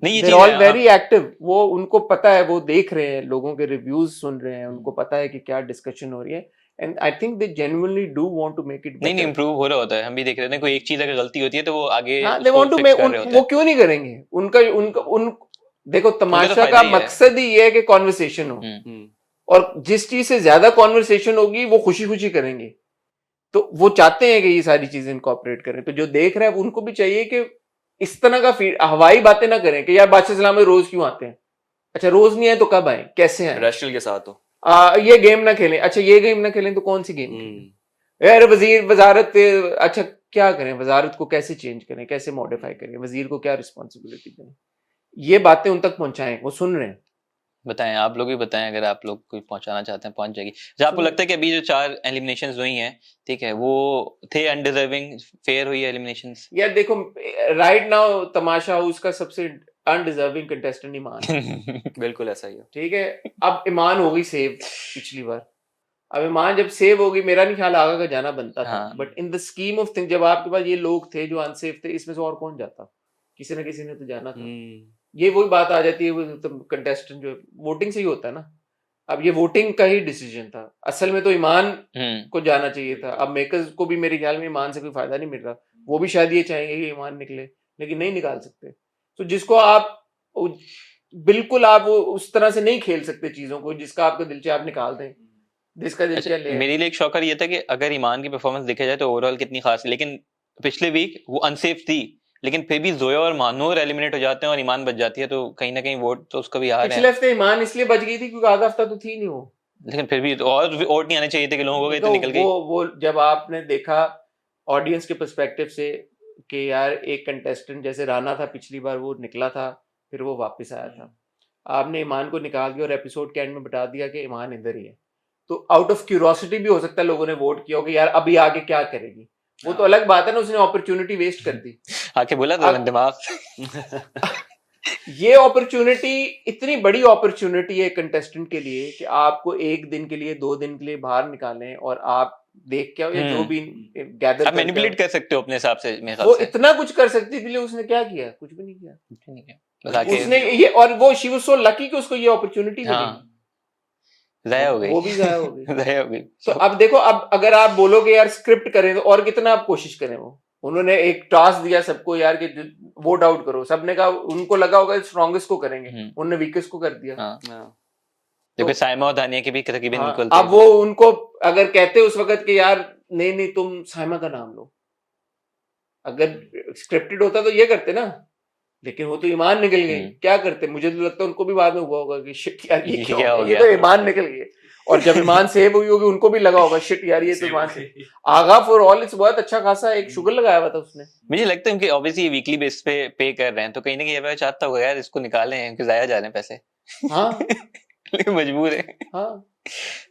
नहीं ये They're चीज all है, very active. वो उनको पता है, वो देख रहे हैं, लोगों के रिव्यूज सुन रहे हैं, उनको पता है कि क्या डिस्कशन हो रही है, and I think they genuinely do want to make it नहीं बेटर। इम्प्रूव हो रहा होता है, हम भी देख रहे थे कोई एक चीज अगर गलती होती है तो वो आगे हाँ, दे उसको वांट टू फिक्स मेक, कर रहे होते वो हैं, क्यों नहीं करेंगे? उनका उनका उन देखो, उनका तो तमाशा फायदा का ही है। मकसद ही ये है कि कॉन्वर्सेशन हो, और जिस चीज से ज्यादा कॉन्वर्सेशन होगी वो खुशी खुशी करेंगे। तो वो चाहते हैं कि ये सारी चीजें इनकॉर्पोरेट करें। तो जो देख रहे हैं उनको भी चाहिए कि इस तरह का हवाई बातें ना करें कि यार बादशाह सलाम में रोज क्यों आते हैं, अच्छा रोज नहीं आए तो कब आए, कैसे आए, रैशनल के साथ हो। ये गेम ना खेलें, अच्छा ये गेम ना खेलें तो कौन सी गेम खेलें, यार वजीर वजारत, अच्छा क्या करें, वजारत को कैसे चेंज करें, कैसे मॉडिफाई करें, वजीर को क्या रिस्पॉन्सिबिलिटी दें, ये बातें उन तक पहुंचाएं, वो सुन रहे हैं। बताएं, आप लोग भी बताएं, अगर आप लोग कोई पहुंचाना चाहते हैं पहुंच जाएगी। जो आपको लगता है कि अभी जो 4 एलिमिनेशंस हुई हैं, ठीक है, वो थे अनडिजर्विंग, फेयर हुई है एलिमिनेशंस? यार देखो, राइट नाउ तमाशा हाउस का सबसे अनडिजर्विंग कंटेस्टेंट ईमान है। बिल्कुल ऐसा ही है। ठीक है, अब ईमान हो गई सेव पिछली बार, अब ईमान जब सेव हो गई, मेरा नहीं ख्याल आगा का जाना बनता था, हाँ। But in the scheme of thing जब आपके पास ये लोग थे जो अनसेफ थे, इसमें से और कौन जाता, किसी ना किसी ने तो जाना था। ये वही बात आ जाती है, वो तो कंटेस्टेंट जो वोटिंग से ही होता है ना। अब ये वोटिंग का ही डिसीजन था, असल में तो ईमान को जाना चाहिए था। अब मेकर्स को भी मेरे ख्याल में ईमान से कोई फायदा नहीं मिल रहा, वो भी शायद ये चाहेंगे कि ईमान निकले, लेकिन नहीं निकाल सकते। तो जिसको आप बिल्कुल आप वो उस तरह से नहीं खेल सकते चीजों को, जिसका आपका दिल चाहे आप निकाल दें, जिसका दिल अच्छा, चाहे ले। मेरे लिए एक शॉकर ये था कि अगर ईमान की परफॉर्मेंस देखा जाए तो ओवरऑल कितनी खास है, लेकिन पिछले वीक वो अनसेफ थी, लेकिन फिर भी जोया और मानूर एलिमिनेट हो जाते हैं और ईमान बच जाती है, तो कहीं ना कहीं वोट तो उसका भी आ रहा पिछले है। हफ्ते ईमान इसलिए बच गई थी क्योंकि आधा हफ्ता तो थी नहीं वो, लेकिन फिर भी तो और वोट नहीं आने चाहिए थे कि लोगों को, गए तो देखो निकल गई। वो जब आपने देखा ऑडियंस के पर्सपेक्टिव से कि यार एक कंटेस्टेंट जैसे राना था, पिछली बार वो निकला था, फिर वो वापस आया था, आपने ईमान को निकाल दिया और एपिसोड के एंड में बता दिया कि ईमान इधर ही है, तो आउट ऑफ क्यूरोसिटी भी हो सकता है लोगों ने वोट किया हो कि यार अभी आगे क्या करेगी। वो तो अलग बात है ना, उसने अपॉर्चुनिटी वेस्ट कर दी। आके बोला तो दिमाग ये अपॉर्चुनिटी इतनी बड़ी अपॉर्चुनिटी है कंटेस्टेंट के लिए कि आपको एक दिन के लिए 2 दिन के लिए बाहर निकालें और आप देख के आओ या जो भी गैदर आप मैनिपुलेट कर सकते हो अपने हिसाब से, मेरे ख्याल वो से इतना कुछ कर सकती थी, उसने क्या किया, कुछ भी नहीं किया। नहीं है, बस आके उसने ये, और वो शी वाज सो लकी कि उसको ये अपॉर्चुनिटी मिली। हाँ, जाया हो गई, वो भी जाया हो गई। जाया हो गई। तो अब देखो, अब अगर आप बोलोगे यार स्क्रिप्ट करें तो और कितना आप कोशिश करें, वो उन्होंने एक टास्क दिया सबको यार कि वोट आउट करो, सबने कहा, उनको लगा होगा स्ट्रॉन्गेस्ट को करेंगे, उन्होंने वीकेस्ट को कर दिया। हाँ। तो साइमा और दानिया की भी तकरीबन हाँ, इक्वल अब वो उनको अगर कहते उस वक्त कि यार नहीं नहीं तुम साइमा का नाम लो, अगर स्क्रिप्टेड होता तो ये करते ना, लेकिन वो तो ईमान निकल गई, क्या करते। मुझे तो लगता है उनको भी बाद में हुआ होगा कि शिट यार ये क्या हो गया, ये तो ईमान निकल गई। और जब ईमान सेव हुई होगी उनको भी लगा होगा शिट यार ये तो ईमान से आगा फॉर ऑल इट्स बहुत अच्छा खासा एक शुगर लगाया हुआ था उसने। मुझे लगता है उनके ऑब्वियसली वीकली बेस पे पे कर रहे हैं, तो कहीं ना कहीं ये चाहता होगा यार इसको निकालें, इनके जाया जा रहे हैं पैसे। हाँ लेकिन मजबूर है। हाँ,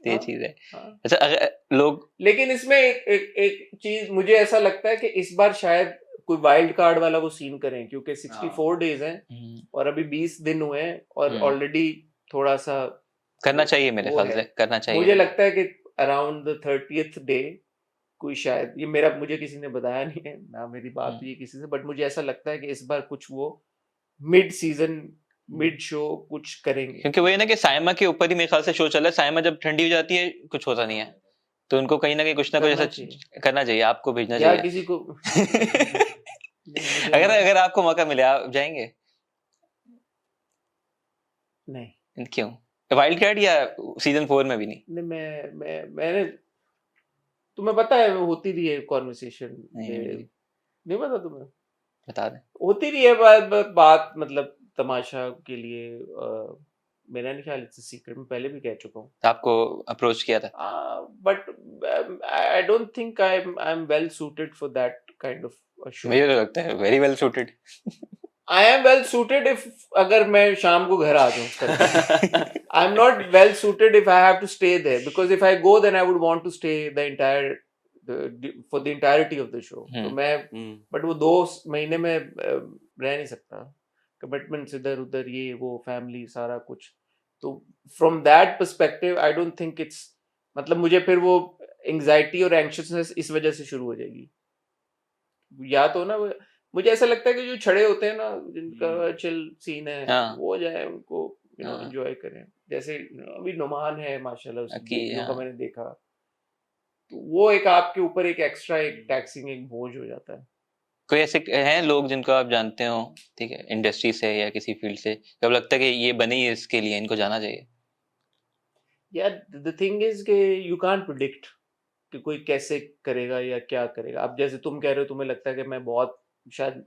ये चीज है। अच्छा, अगर लोग, लेकिन इसमें एक चीज मुझे ऐसा लगता है कि इस बार शायद कोई वाइल्ड कार्ड वाला वो सीन करें, क्योंकि 64 डेज हैं और अभी 20 दिन हुए हैं और ऑलरेडी थोड़ा सा करना चाहिए, मेरे ख्याल से करना चाहिए। मुझे लगता है कि अराउंड द 30th डे कोई शायद, ये मेरा मुझे किसी ने बताया नहीं है ना, मेरी बात हुई किसी से, बट मुझे ऐसा लगता है कि इस बार कुछ वो मिड सीजन मिड शो कुछ करेंगे, क्योंकि वो ये ना कि साइमा के ऊपर ही मेरे ख्याल से शो चल रहा है। साइमा जब ठंडी हो जाती है कुछ होता नहीं है, तो उनको कहीं ना कहीं कुछ ना कुछ ऐसा करना चाहिए, आपको भेजना चाहिए किसी को अगर आपको मौका मिले आप जाएंगे? नहीं। क्यों? वाइल्ड कार्ड या सीजन 4 में भी नहीं? मैंने तुम्हें पता है होती रही है कॉन्वर्सेशन, नहीं पता तुम्हें? बता दें। होती रही है बात मतलब तमाशा के लिए, मेरा नहीं ख्याल इट्स सीक्रेट, मैं पहले भी कह चुका हूँ। आपको अप्रोच किया था? But I don't think I am well suited for that kind of show. मुझे तो लगता है very well suited. I am well suited if अगर मैं शाम को घर आ जाऊं। I am not well suited if I have to stay there, because if I go then I would want to stay the entire for the entirety of the show. तो मैं बट वो 2 महीने में रह नहीं सकता, कमिटमेंट्स इधर उधर ये वो फैमिली सारा कुछ, तो from that perspective I don't think it's, मतलब मुझे फिर वो एंजाइटी और एंग्शियसनेस इस वजह से शुरू हो जाएगी या तो ना मुझे ऐसा लगता है कि जो छड़े होते हैं ना, जिनका चिल सीन है, हाँ वो जाए उनको हाँ एंजॉय करें। जैसे अभी नुमान है माशाल्लाह, उसकी कि वीडियो का हाँ मैंने देखा, तो वो एक आपके ऊपर एक एक्स्ट्रा एक टैक्सिंग एक बोझ हो जाता है। कोई ऐसे हैं लोग जिनको आप जानते हो, ठीक है, इंडस्ट्री से या किसी फील्ड से, जब लगता है कि ये बने ही इसके लिए, इनको जाना चाहिए? यार द थिंग इज कि यू कांट प्रिडिक्ट कि कोई कैसे करेगा या क्या करेगा। अब जैसे तुम कह रहे हो, तुम्हें लगता है कि मैं बहुत शायद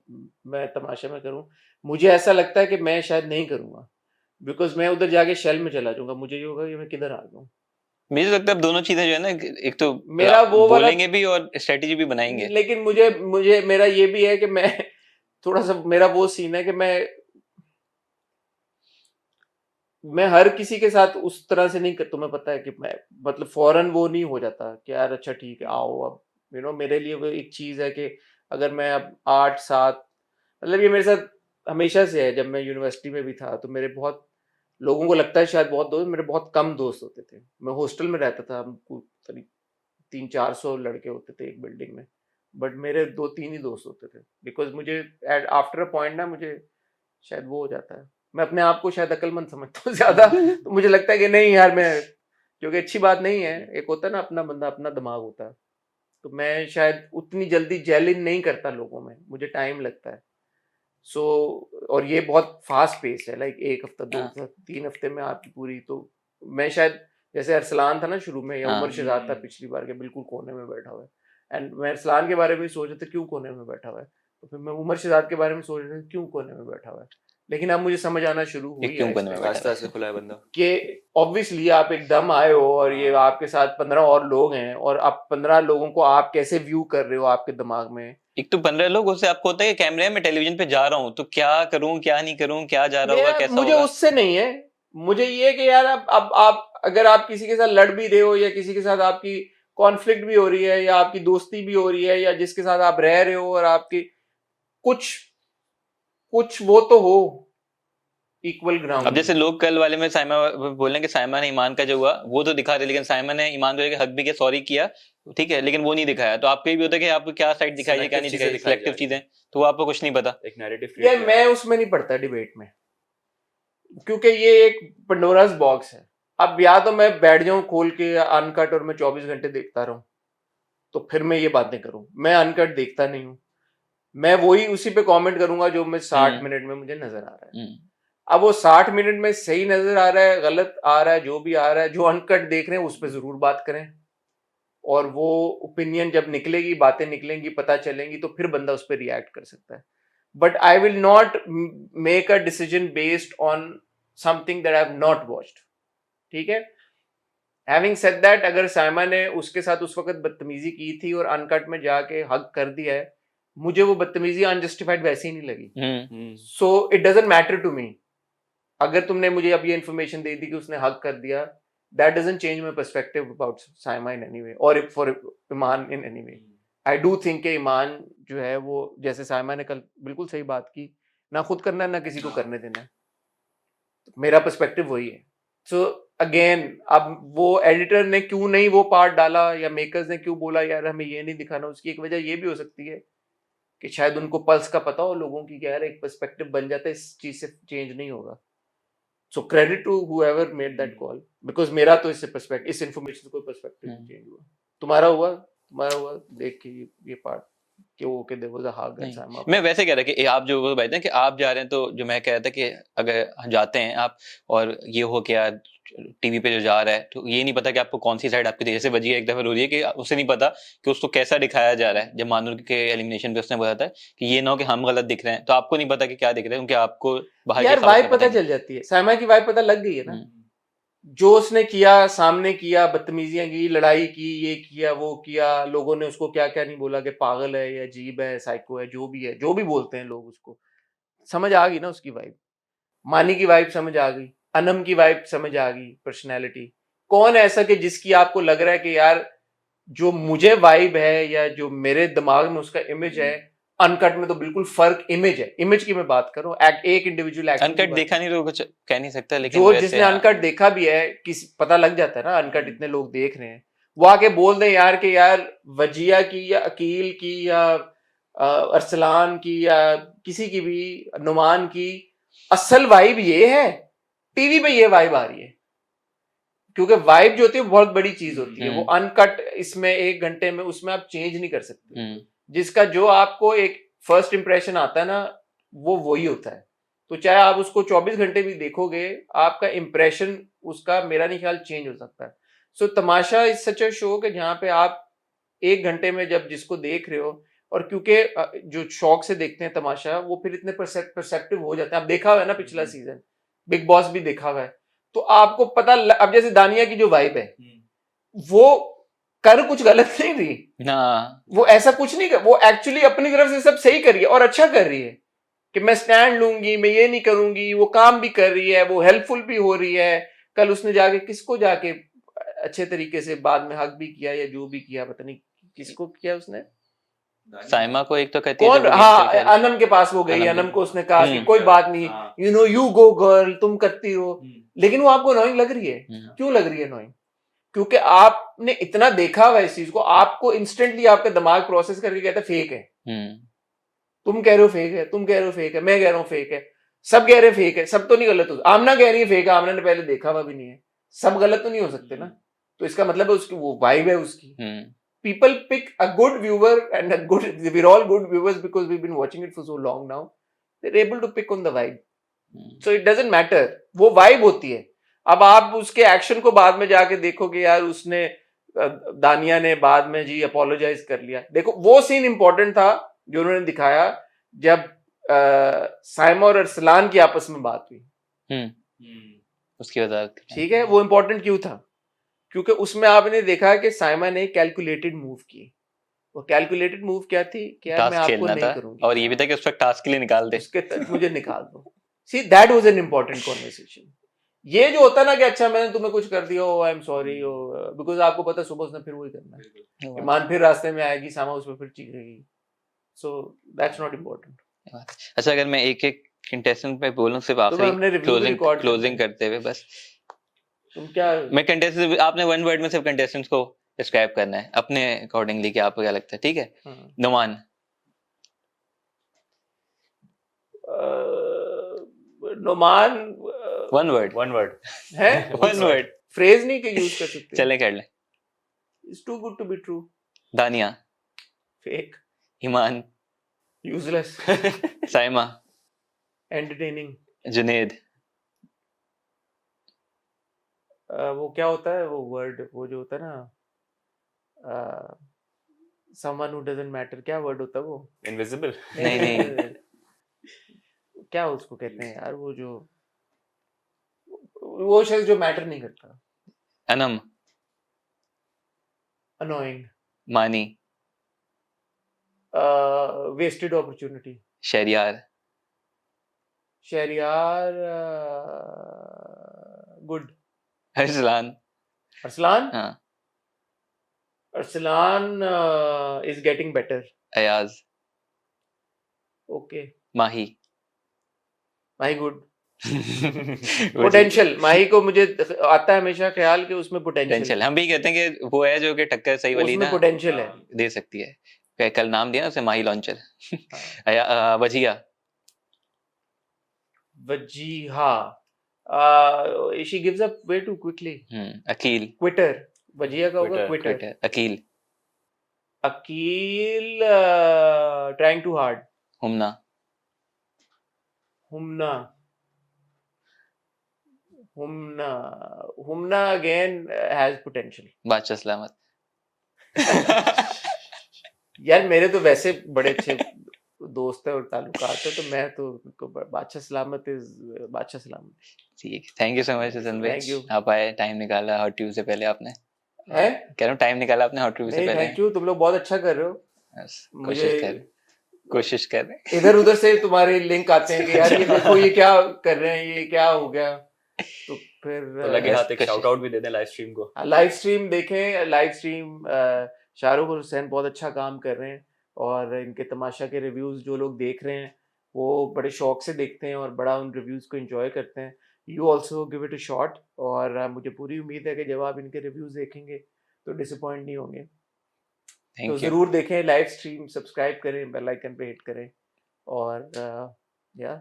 मैं तमाशा में करूं, मुझे ऐसा लगता है कि मैं शायद नहीं करूंगा, बिकॉज मैं उधर जाके शेल में चला जाऊंगा, मुझे ये होगा कि मैं किधर आ गया हूं। मुझे लगता है अब दोनों चीजें जो है ना, एक तो मेरा वो वाला, बोलेंगे भी और स्ट्रेटेजी भी बनाएंगे। लेकिन मुझे मुझे मेरा ये भी है कि मैं थोड़ा सा, मेरा वो सीन है कि मैं हर किसी के साथ उस तरह से नहीं कर, तुम्हें पता है कि मैं मतलब फौरन वो नहीं हो जाता कि यार अच्छा ठीक है आओ अब, मेरे लिए वो एक चीज है कि अगर मैं अब 8 7, मतलब ये मेरे साथ हमेशा से है। जब मैं यूनिवर्सिटी में भी था तो मेरे बहुत लोगों को लगता है शायद बहुत दोस्त, मेरे बहुत कम दोस्त होते थे। मैं हॉस्टल में रहता था, हमको करीब 300-400 लड़के होते थे एक बिल्डिंग में, बट मेरे 2-3 ही दोस्त होते थे, बिकॉज मुझे आफ्टर अ पॉइंट ना मुझे शायद वो हो जाता है, मैं अपने आप को शायद अक्लमंद समझता हूँ ज्यादा। तो मुझे लगता है कि नहीं यार मैं, क्योंकि अच्छी बात नहीं है। एक होता है ना अपना बंदा अपना दिमाग होता है, तो मैं शायद उतनी जल्दी जेल इन नहीं करता लोगों में, मुझे टाइम लगता है। सो और ये बहुत फास्ट पेस है, लाइक 1 हफ्ता 2 हफ्ता 3 हफ्ते में आपकी पूरी, तो मैं शायद जैसे अरसलान था ना शुरू में, या हाँ उमर शहजाद था पिछली बार के, बिल्कुल कोने में बैठा हुआ है। एंड मैं अरसलान के बारे में सोच रहा था क्यों कोने में बैठा हुआ है, तो फिर मैं उमर शहजाद के बारे में सोच रहा था क्यों कोने में बैठा हुआ है। लेकिन अब मुझे समझ आना शुरू ये हुई क्यों है करने में बैठा आस्ते है? आस्ते खुला है बंदा। कि ऑब्वियसली आप एकदम आए हो और ये आपके साथ 15 और लोग हैं, और आप 15 लोगों को आप कैसे व्यू कर रहे हो आपके दिमाग में। एक तो 15 लोग, उससे आपको होता है कि कैमरे में टेलीविजन पे जा रहा हूँ तो क्या करूँ क्या नहीं करूँ, क्या जा रहा होगा मेरा कैसा मुझे होगा। उससे नहीं है, मुझे ये है कि यार अब आप अगर आप किसी के साथ लड़ भी रहे हो, या किसी के साथ आपकी कॉन्फ्लिक्ट भी हो रही है, या आपकी दोस्ती भी हो रही है, या जिसके साथ आप रह रहे हो और आपकी कुछ कुछ वो तो हो इक्वल अब ग्राउंड जैसे में। लोग कल वाले में साइमा बोल रहे हैं कि साइमा ने ईमान का जो हुआ वो तो दिखा रहे, लेकिन साइमा ने ईमान को हक भी किया, सॉरी किया, ठीक है, लेकिन वो नहीं दिखाया। तो आपको ये भी होता है कि आपको क्या साइड दिखाई है क्या Selective नहीं चीजें दिखाई, दिखाई जा सिलेक्टिव रही चीजें, है, तो वो आपको कुछ नहीं पता। एक नैरेटिव यार क्रिएट किया मैं है। उसमें नहीं पढ़ता डिबेट में, क्योंकि ये एक पंडोरास बॉक्स है। अब या तो मैं बैठ जाऊं खोल के अनकट और मैं 24 घंटे देखता रहूं, तो फिर मैं ये बातें करूं। मैं अनकट देखता नहीं हूं, मैं वही उसी पे कमेंट करूंगा जो मैं 60 मिनट में मुझे नजर आ रहा है। हम्म। अब वो 60 मिनट में सही नजर आ रहा है गलत आ रहा है, जो भी आ रहा है, जो अनकट देख रहे हैं उस पर जरूर बात करें, और वो ओपिनियन जब निकलेगी, बातें निकलेंगी, पता चलेंगी, तो फिर बंदा उस पर रिएक्ट कर सकता है। But I will not make a decision based on something that I have not watched. ठीक है, हैविंग सेड दैट, अगर साइमा ने उसके साथ उस वक्त बदतमीजी की थी और अनकट में जाके हक कर दिया है, मुझे वो बदतमीजी अनजस्टिफाइड वैसे ही नहीं लगी। So it doesn't matter to me. अगर तुमने मुझे अब ये इन्फॉर्मेशन दे दी कि उसने हक कर दिया, that doesn't change my perspective about Saima in any way, और for Iman in any way. I do think कि ईमान जो है वो, जैसे साइमा ने कल बिल्कुल सही बात की, ना खुद करना है ना किसी को करने देना है। मेरा पर्सपेक्टिव वही है। सो अगेन, अब वो एडिटर ने क्यों नहीं वो पार्ट डाला, या मेकर्स ने क्यों बोला यार हमें ये नहीं दिखाना, उसकी एक वजह ये भी हो सकती है कि शायद उनको पल्स का पता हो लोगों की, कि यार एक पर्सपेक्टिव बन जाता है, इस चीज से चेंज नहीं होगा। So credit to whoever made that call, because मेरा तो इससे पर्सपेक्टिव, इस इंफॉर्मेशन से कोई पर्सपेक्टिव नहीं चेंज हुआ। तुम्हारा हुआ देख के ये पार्ट कि वो के there was a hug at Saima. मैं वैसे कह रहा कि आप जो वो बात है कि आप जा रहे हैं, तो जो मैं कह रहा था कि अगर जाते हैं आप और ये हो क्या टीवी पे जो जा रहा है, तो ये नहीं पता कि आपको कौन सी साइड आपकी तेजी से बजी है। एक दफा हो रही है कि उसे नहीं पता कि उसको कैसा दिखाया जा रहा है। जब मानूर के एलिमिनेशन पे उसने बोला था कि ये ना हो कि हम गलत दिख रहे हैं, तो आपको नहीं पता कि क्या दिख रहे हैं, क्योंकि आपको बाहर यार के वाइब सबक पता चल जाती है, साइमा की वाइब पता लग गई है ना। जो उसने किया, सामने किया, बदतमीजियां की, लड़ाई की, ये किया वो किया, लोगों ने उसको क्या क्या नहीं बोला कि पागल है या अजीब है, साइको है, जो भी है, जो भी बोलते हैं लोग, उसको समझ आ गई ना उसकी वाइब। मानी की वाइब समझ आ गई, अनम की वाइब समझ आ गई, पर्सनैलिटी। कौन है ऐसा कि जिसकी आपको लग रहा है कि यार जो मुझे वाइब है या जो मेरे दिमाग में उसका इमेज है, अनकट में तो बिल्कुल फर्क इमेज है। इमेज की मैं बात करूं, एक इंडिविजुअल एक्शन की अनकट बात। देखा नहीं तो कुछ कह नहीं सकता, लेकिन जो वैसे जिसने हाँ। अनकट देखा भी है, किसी पता लग जाता है ना, अनकट इतने लोग देख रहे हैं, वो आके बोल दे यार कि यार वजिया की या अकील की या अरसलान की या किसी की भी, नुमान की, असल वाइब ये है, टीवी पे ये वाइब आ रही है, क्योंकि वाइब जो होती है बहुत बड़ी चीज होती है, वो अनकट इसमें 1 घंटे में उसमें आप चेंज नहीं कर सकते। जिसका जो आपको एक फर्स्ट इंप्रेशन आता है ना, वो वही होता है। तो चाहे आप उसको 24 घंटे भी देखोगे, आपका इंप्रेशन उसका मेरा नहीं ख्याल चेंज हो सकता है। सो तमाशा इज सच अ शो कि जहाँ पे आप 1 घंटे में जब जिसको देख रहे हो, और क्योंकि जो शौक से देखते हैं तमाशा, वो फिर इतने परसेप्टिव हो जाते हैं। आप देखा हुआ है ना पिछला सीजन, बिग बॉस भी देखा हुआ है, तो आपको पता अब जैसे दानिया की जो वाइब है, वो कर कुछ गलत नहीं रही ना, वो ऐसा कुछ नहीं कर, वो एक्चुअली अपनी तरफ से सब सही कर रही है और अच्छा कर रही है कि मैं स्टैंड लूंगी, मैं ये नहीं करूंगी, वो काम भी कर रही है, वो हेल्पफुल भी हो रही है। कल उसने जाके किसको जाके अच्छे तरीके से बाद में हक भी किया या जो भी किया, पता नहीं किसको किया उसने, साइमा को एक तो कहती है कौन, जब वो गेम हाँ खेल के आ रही अनम के पास वो गई, अनम अनम के- को उसने कहा कि हम्म, कोई बात नहीं, you know you go girl, तुम करती हो, लेकिन वो आपको अनोइंग लग रही है। क्यों लग रही है अनोइंग? क्योंकि आपने इतना देखा हुआ इस चीज को, आपको इंस्टेंटली आपका दिमाग प्रोसेस करके कहता है फेक है, तुम कह रहे हो फेक है, तुम कह रहे हो फेक है, मैं कह रहा हूं फेक है, सब कह रहे हैं फेक है, सब तो नहीं गलत हो, आमना कह रही है फेक है, आमना ने पहले देखा हुआ भी नहीं है, सब गलत तो नहीं हो सकते ना। तो इसका मतलब है उसकी वो वाइब है उसकी। People pick a good viewer and a good, we're all good viewers because we've been watching it for so long now. They're able to pick on the vibe. So it doesn't matter, वो वाइब होती है। अब आप उसके एक्शन को बाद में जाके देखोगे, यार उसने दानिया ने बाद में जी अपोलोजाइज कर लिया, देखो वो सीन इंपॉर्टेंट था जो उन्होंने दिखाया जब साइमा और अरसलान की आपस में बात हुई, उसकी वजह, ठीक है, वो इंपॉर्टेंट क्यों था? क्योंकि उसमें आपने देखा कि साइमा ने कैलकुलेटेड मूव की। वो कैलकुलेटेड मूव क्या थी कि यार मैं टास्क आपको खेलना नहीं था करूंगी, और ये भी था कि उस वक्त टास्क के लिए निकाल दे, उसके तक मुझे निकाल दो। See that was an important conversation. ये जो होता ना कि अच्छा मैंने तुम्हें कुछ कर दिया हो, आई एम सॉरी हो, बिकॉज आपको पता है सुबह उसने फिर वही करना है, ईमान फिर रास्ते में आएगी, सामा उस पर फिर चीखेगी, सो दैट्स नॉट इम्पोर्टेंट। अच्छा, अगर मैं एक एक कंटेस्टेंट पे बोलूं सिर्फ तो हमने आखिरी रिव्यू भी रिकॉर्ड क्लोजिंग करते हुए, बस तुम क्या, मैं कंटेस्टेंट, आपने वन वर्ड में सिर्फ कंटेस्टेंट्स को डिस्क्राइब करना है अपने अकॉर्डिंगली कि आपको क्या लगता है, ठीक है? नुमान, नुमान वन वर्ड है, वन वर्ड फ्रेज नहीं के यूज कर सकते, चले कर ले। It's too good to be true. Dania, fake, Iman, useless, Saima, entertaining, Junaid, वो क्या होता है वो वर्ड, वो जो होता है ना, समवन हु डजंट मैटर, क्या वर्ड होता है वो, इनविजिबल, नहीं क्या उसको कहते हैं यार, वो जो वो शख्स जो मैटर नहीं करता, Anam, annoying, Mani, wasted opportunity, Shahriyar, Shahriyar, good, Arsalan, Arsalan, हाँ, Arsalan is getting better, Ayaz, okay, Mahi, Mahi good, potential, Mahi को मुझे आता है हमेशा ख्याल कि उसमें पोटेंशियल, हम भी कहते हैं कि वो है जो कि टक्कर सही वाली उसमें ना पोटेंशियल है, दे सकती है। कल नाम दिया ना उसे, Mahi launcher. Wajiya, Wajiha, she gives up way too quickly, Aqeel, quitter, Wajiya का होगा Quetta, Aqeel, Aqeel trying too hard, Humna, Humna, Humna, Humna again has potential। बादशाह सलामत। यार मेरे तो वैसे बड़े अच्छे दोस्त है और ताल्लुकात है, तो मैं तो बादशाह सलामत इज बादशाह सलामत। ठीक, thank you so much Hasan भाई, थैंक यू, आप आए, टाइम निकाला हॉट ट्यूब से पहले आपने, है कह रहा हूँ टाइम निकाला आपने हॉट ट्यूब से पहले। थैंक यू, तुम लोग बहुत अच्छा कर रहे हो, मुझे कोशिश कर रहे हैं, इधर उधर से तुम्हारे लिंक आते हैं कि यार ये देखो ये क्या कर रहे हैं, ये क्या हो गया, तो फिर तो लगे हाथ एक शाउट आउट भी दे दें लाइव स्ट्रीम को, लाइव स्ट्रीम देखें, लाइव स्ट्रीम शाहरुख और हुसैन बहुत अच्छा काम कर रहे हैं, और इनके तमाशा के रिव्यूज जो लोग देख रहे हैं वो बड़े शौक से देखते हैं और बड़ा उन रिव्यूज को एंजॉय करते हैं। You also give it a shot, और मुझे पूरी उम्मीद है कि जब आप इनके रिव्यूज देखेंगे तो डिसअपॉइंट नहीं होंगे। थैंक तो यू जरूर देखें, लाइव स्ट्रीम सब्सक्राइब करें, बेल आइकन पे हिट करें, और या